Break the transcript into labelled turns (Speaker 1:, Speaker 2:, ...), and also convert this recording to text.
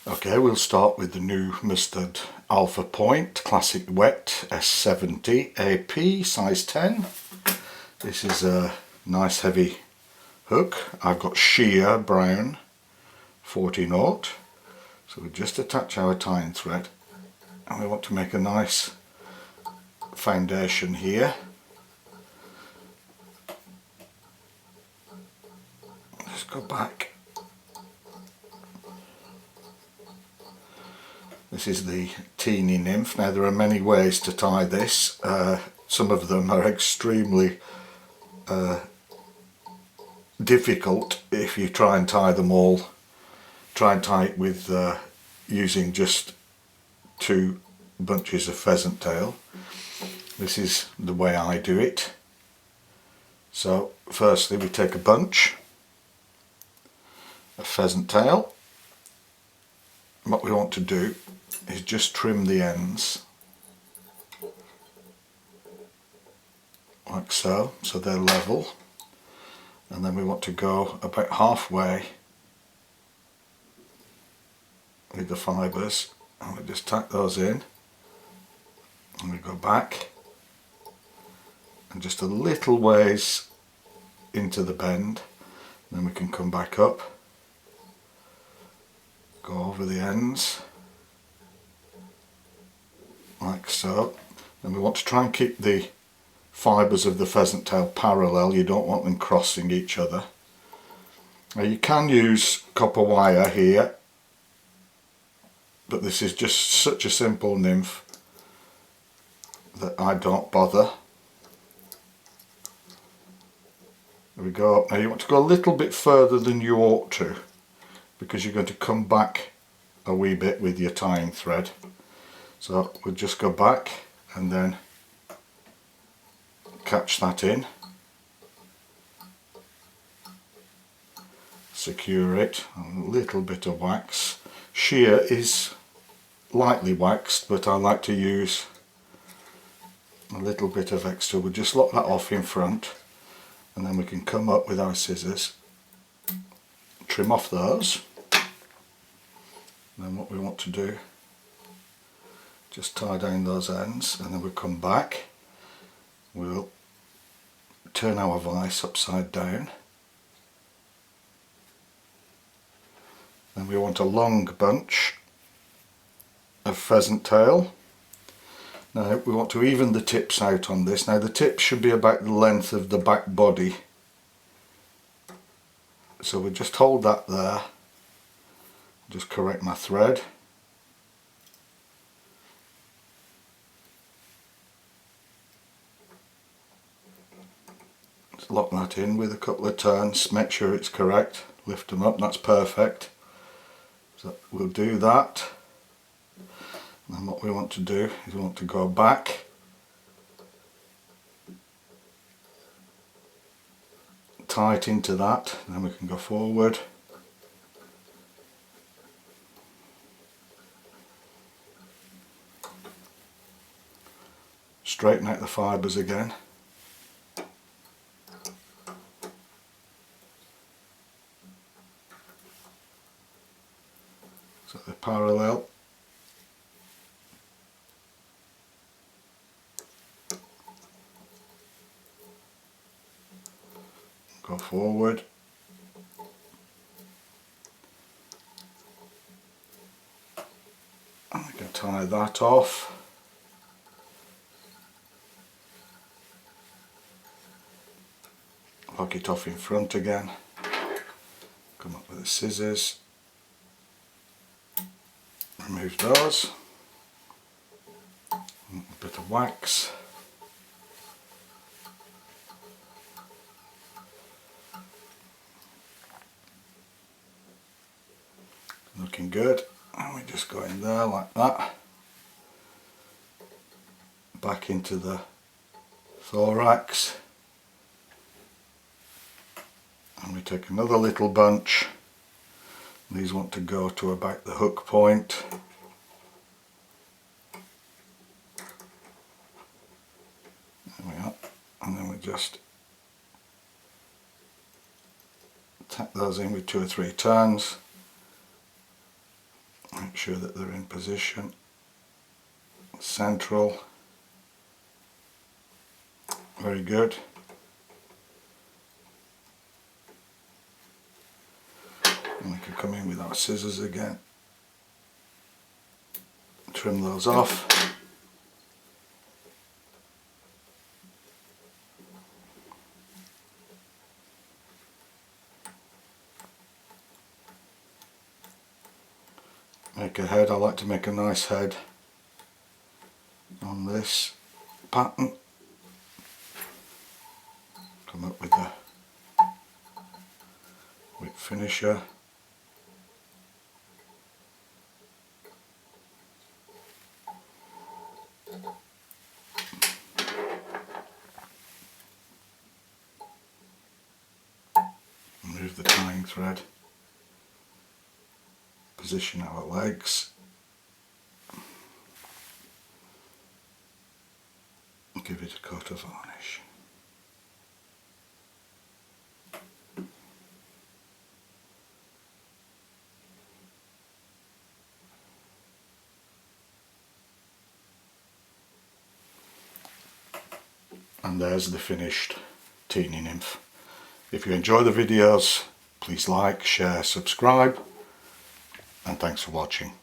Speaker 1: Okay, we'll start with the new Mustad Alpha Point Classic Wet S70 AP size 10. This is a nice heavy hook. I've got sheer brown 40/0. So we just attach our tying thread and we want to make a nice foundation here. Just go back. This is the Teeny Nymph. Now there are many ways to tie this. Some of them are extremely difficult if you try and tie them all. Try and tie it with using just 2 bunches of pheasant tail. This is the way I do it. So firstly we take a bunch of pheasant tail. What we want to do is just trim the ends like so, so they're level, and then we want to go about halfway with the fibres and we just tack those in and we go back and just a little ways into the bend, and then we can come back up, go over the ends like so. And we want to try and keep the fibres of the pheasant tail parallel. You don't want them crossing each other. Now you can use copper wire here, but this is just such a simple nymph that I don't bother. There we go. Now you want to go a little bit further than you ought to, because you're going to come back a wee bit with your tying thread. So we'll just go back and then catch that in, secure it, a little bit of wax. Sheer is lightly waxed, but I like to use a little bit of extra. We'll just lock that off in front, and then we can come up with our scissors, trim off those. And then what we want to do, just tie down those ends, and then we'll come back, we'll turn our vise upside down. Then we want a long bunch of pheasant tail. Now we want to even the tips out on this. Now the tips should be about the length of the back body. So we'll just hold that there, just correct my thread. Just lock that in with a couple of turns, make sure it's correct, lift them up, that's perfect. So we'll do that. And then what we want to do is we want to go back, tie it into that, and then we can go forward. Straighten out the fibres again. So they're parallel. Go forward. And we can tie that off. Lock it off in front again. Come up with the scissors. Remove those. A bit of wax. Looking good. And we just go in there like that. Back into the thorax. And we take another little bunch. These want to go to about the hook point. There we are. And then we just tack those in with 2 or 3 turns. sure that they're in position. Central. Very good. And we can come in with our scissors again. Trim those off. Make a head. I like to make a nice head on this pattern. Come up with a whip finisher. Remove the tying thread. Position our legs. Give it a coat of varnish. And there's the finished Teeny Nymph. If you enjoy the videos, please like, share, subscribe, and thanks for watching.